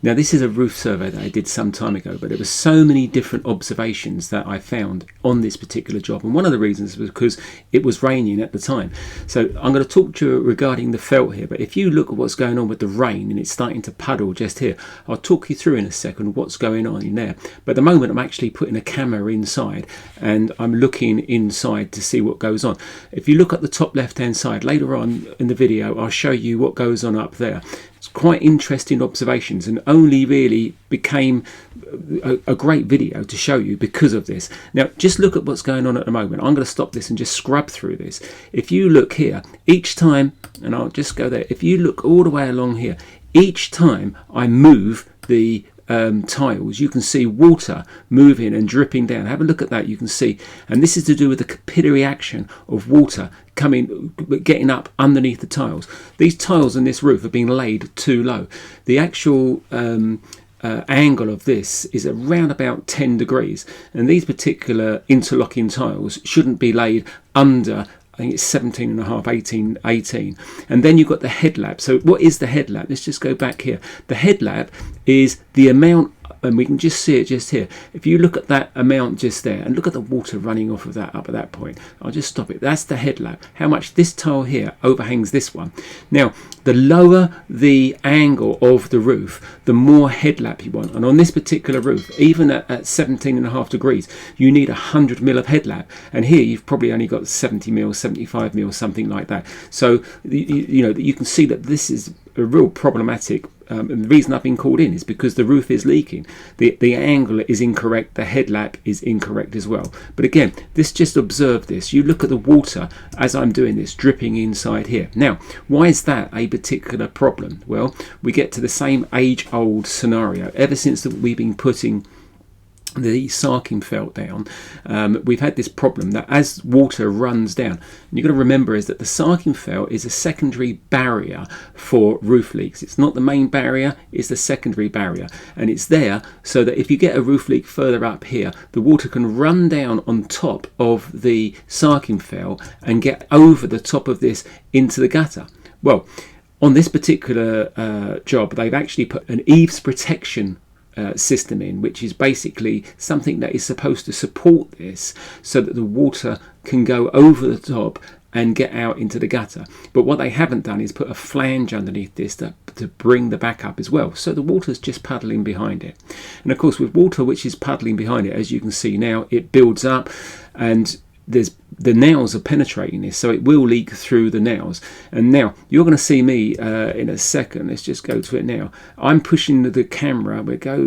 Now this is a roof survey that I did some time ago, but there were so many different observations that I found on this particular job, and one of the reasons was because it was raining at the time. So I'm going to talk to you regarding the felt here, but if you look at what's going on with the rain and it's starting to puddle just here, I'll talk you through in a second what's going on in there. But at the moment I'm actually putting a camera inside and I'm looking inside to see what goes on. If you look at the top left hand side, later on in the video I'll show you what goes on up there. It's quite interesting observations, and only really became a great video to show you because of this. Now just look at what's going on at the moment. I'm going to stop this and just scrub through this. If you look here, each time, and I'll just go there, if you look all the way along here, each time I move the tiles, you can see water moving and dripping down. Have a look at that. You can see, and this is to do with the capillary action of water getting up underneath the tiles. These tiles on this roof are being laid too low. The actual angle of this is around about 10 degrees, and these particular interlocking tiles shouldn't be laid under, I think it's 17 and a half, 18. And then you've got the headlap. So what is the headlap? Let's just go back here. The headlap is the amount, and we can just see it just here. If you look at that amount just there, and look at the water running off of that up at that point. I'll just stop it. That's the headlap. How much this tile here overhangs this one. Now, the lower the angle of the roof, the more headlap you want. And on this particular roof, even at 17 and a half degrees, you need 100 mil of headlap. And here you've probably only got 70 mil, 75 mil, something like that. So, you know, you can see that this is a real problematic. And the reason I've been called in is because the roof is leaking. The angle is incorrect, the headlap is incorrect as well. But again, just observe this. You look at the water as I'm doing this, dripping inside here. Now, why is that a particular problem? Well, we get to the same age-old scenario. Ever since we've been putting the Sarking felt down, we've had this problem that as water runs down, and you've got to remember is that the Sarking felt is a secondary barrier for roof leaks. It's not the main barrier, it's the secondary barrier, and it's there so that if you get a roof leak further up here, the water can run down on top of the Sarking felt and get over the top of this into the gutter. Well, on this particular job, they've actually put an eaves protection system in, which is basically something that is supposed to support this so that the water can go over the top and get out into the gutter. But what they haven't done is put a flange underneath this to bring the back up as well, so the water's just puddling behind it. And of course, with water which is puddling behind it, as you can see now, it builds up, and the nails are penetrating this, so it will leak through the nails. And now you're going to see me in a second. Let's just go to it now. I'm pushing the camera. We'll go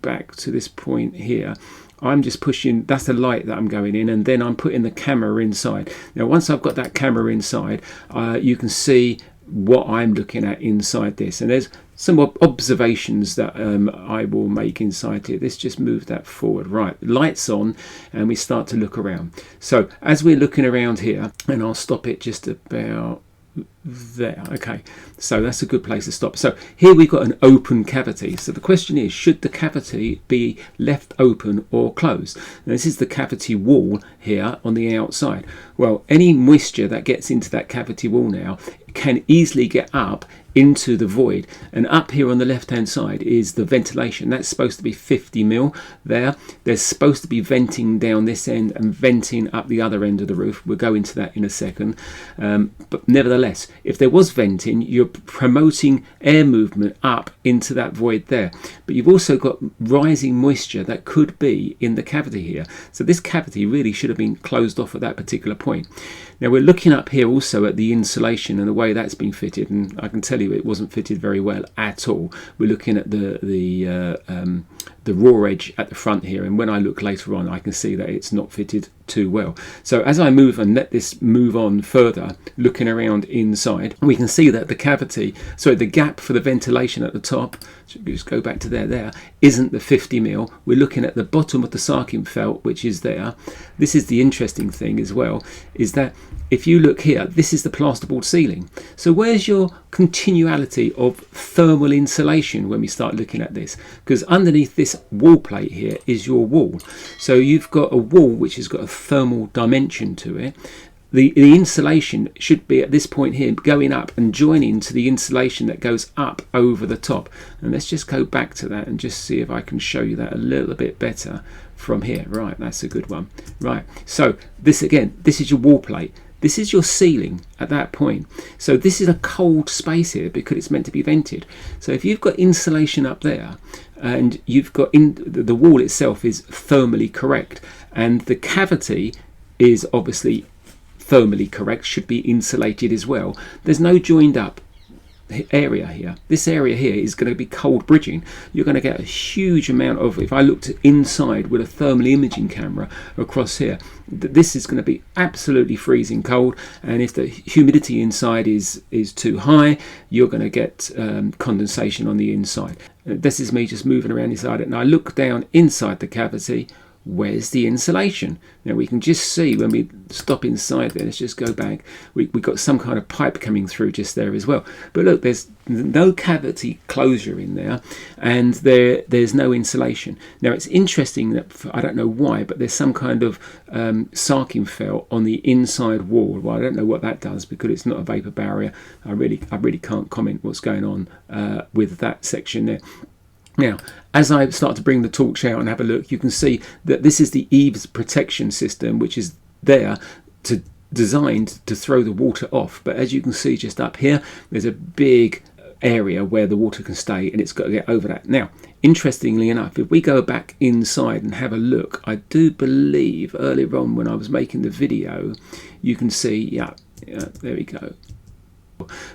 back to this point here. I'm just pushing, that's the light that I'm going in, and then I'm putting the camera inside. Now once I've got that camera inside, you can see what I'm looking at inside this, and there's some observations that I will make inside here. Let's just move that forward. Right, lights on, and we start to look around. So as we're looking around here, and I'll stop it just about there. Okay, so that's a good place to stop. So here we've got an open cavity. So the question is, should the cavity be left open or closed? Now, this is the cavity wall here on the outside. Well, any moisture that gets into that cavity wall now can easily get up into the void, and up here on the left hand side is the ventilation. That's supposed to be 50 mil there. There's supposed to be venting down this end and venting up the other end of the roof. We'll go into that in a second, but nevertheless, if there was venting, you're promoting air movement up into that void there, but you've also got rising moisture that could be in the cavity here. So this cavity really should have been closed off at that particular point. Now we're looking up here also at the insulation and the way that's been fitted, and I can tell you it wasn't fitted very well at all. We're looking at the raw edge at the front here, and when I look later on I can see that it's not fitted too well. So as I move and let this move on further, looking around inside, we can see that the cavity, sorry, the gap for the ventilation at the top, just go back to there, isn't the 50 mil. We're looking at the bottom of the Sarking felt, which is there. This is the interesting thing as well, is that if you look here, this is the plasterboard ceiling. So where's your continuality of thermal insulation when we start looking at this? Because underneath this wall plate here is your wall. So you've got a wall which has got a thermal dimension to it. the insulation should be at this point here going up and joining to the insulation that goes up over the top. And let's just go back to that and just see if I can show you that a little bit better from here. Right, that's a good one. Right, so this again, this is your wall plate. This is your ceiling at that point. So this is a cold space here because it's meant to be vented. So if you've got insulation up there and you've got the wall itself is thermally correct, and the cavity is obviously thermally correct, should be insulated as well. There's no joined up area here. This area here is going to be cold bridging. You're going to get a huge amount of, if I looked inside with a thermal imaging camera across here, this is going to be absolutely freezing cold, and if the humidity inside is too high, you're going to get condensation on the inside. This is me just moving around inside it, and I look down inside the cavity. Where's the insulation? Now we can just see when we stop inside there, let's just go back, we've got some kind of pipe coming through just there as well. But look, there's no cavity closure in there, and there's no insulation. Now it's interesting that, I don't know why, but there's some kind of Sarking felt on the inside wall. Well, I don't know what that does because it's not a vapor barrier. I really can't comment what's going on with that section there. Now, as I start to bring the torch out and have a look, you can see that this is the Eaves protection system, which is there designed to throw the water off. But as you can see just up here, there's a big area where the water can stay, and it's got to get over that. Now, interestingly enough, if we go back inside and have a look, I do believe earlier on when I was making the video, you can see, yeah, there we go.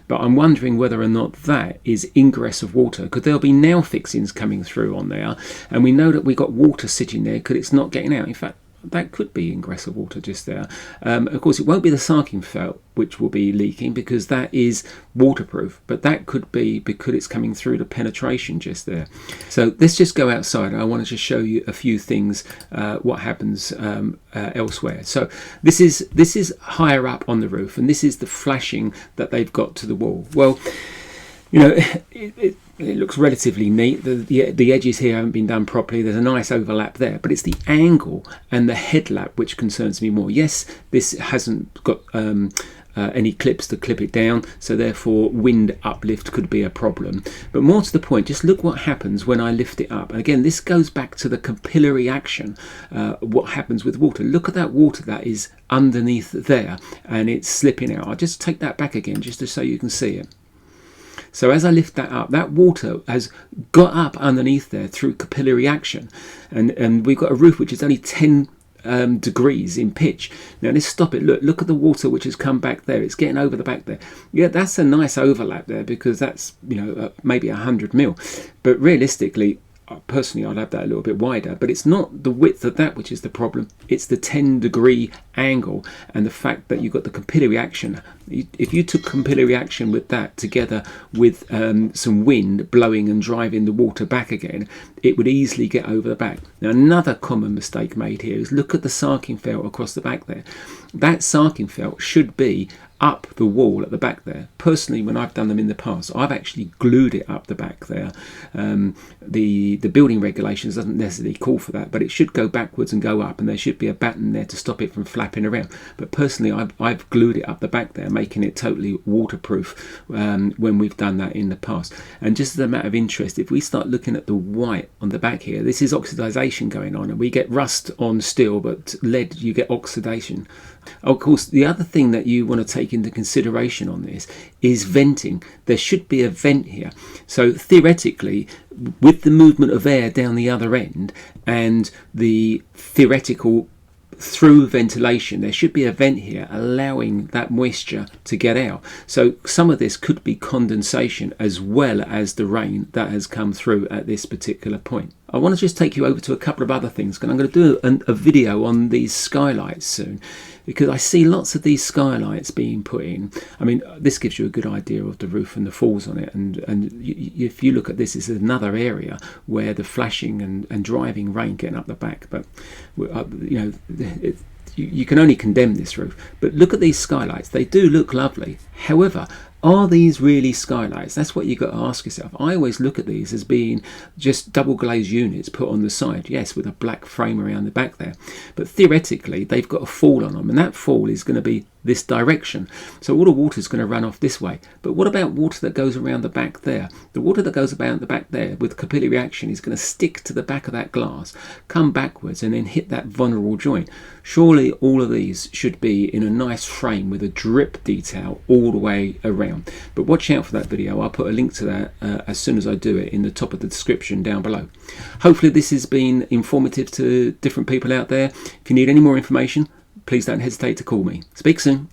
But I'm wondering whether or not that is ingress of water, because there'll be nail fixings coming through on there, and we know that we've got water sitting there because it's not getting out. In fact, that could be ingress of water just there. Of course, it won't be the Sarking felt which will be leaking because that is waterproof, but that could be because it's coming through the penetration just there. So let's just go outside. I want to just show you a few things, what happens elsewhere. So this is higher up on the roof, and this is the flashing that they've got to the wall. Well, you know, it looks relatively neat. The edges here haven't been done properly. There's a nice overlap there, but it's the angle and the headlap which concerns me more. Yes, this hasn't got any clips to clip it down, so therefore wind uplift could be a problem. But more to the point, just look what happens when I lift it up. And again, this goes back to the capillary action, what happens with water. Look at that water that is underneath there, and it's slipping out. I'll just take that back again just so you can see it. So as I lift that up, that water has got up underneath there through capillary action, and we've got a roof which is only 10 degrees in pitch. Now let's stop it. Look at the water which has come back there. It's getting over the back there. Yeah, that's a nice overlap there because that's, you know, maybe 100 mil. But realistically, personally, I'd have that a little bit wider, but it's not the width of that which is the problem. It's the 10-degree angle and the fact that you've got the capillary action. If you took capillary action with that together with some wind blowing and driving the water back again, it would easily get over the back. Now, another common mistake made here is look at the Sarking felt across the back there. That Sarking felt should be up the wall at the back there. Personally, when I've done them in the past, I've actually glued it up the back there. The building regulations doesn't necessarily call for that, but it should go backwards and go up, and there should be a batten there to stop it from flapping around. But personally, I've glued it up the back there, making it totally waterproof when we've done that in the past. And just as a matter of interest, if we start looking at the white on the back here, this is oxidization going on, and we get rust on steel, but lead, you get oxidation. Of course, the other thing that you want to take into consideration on this is venting. There should be a vent here. So theoretically, with the movement of air down the other end and the theoretical through ventilation, there should be a vent here allowing that moisture to get out. So some of this could be condensation as well as the rain that has come through at this particular point. I want to just take you over to a couple of other things, and I'm going to do a video on these skylights soon, because I see lots of these skylights being put in. I mean, this gives you a good idea of the roof and the falls on it, and if you look at this, it's another area where the flashing and driving rain getting up the back. But you know, you can only condemn this roof. But look at these skylights; they do look lovely. However, are these really skylights? That's what you've got to ask yourself. I always look at these as being just double glazed units put on the side, yes, with a black frame around the back there. But theoretically, they've got a fall on them, and that fall is going to be this direction. So all the water is going to run off this way. But what about water that goes around the back there? The water that goes around the back there with capillary action is going to stick to the back of that glass, come backwards and then hit that vulnerable joint. Surely all of these should be in a nice frame with a drip detail all the way around. But watch out for that video. I'll put a link to that as soon as I do it in the top of the description down below. Hopefully this has been informative to different people out there. If you need any more information, please don't hesitate to call me. Speak soon.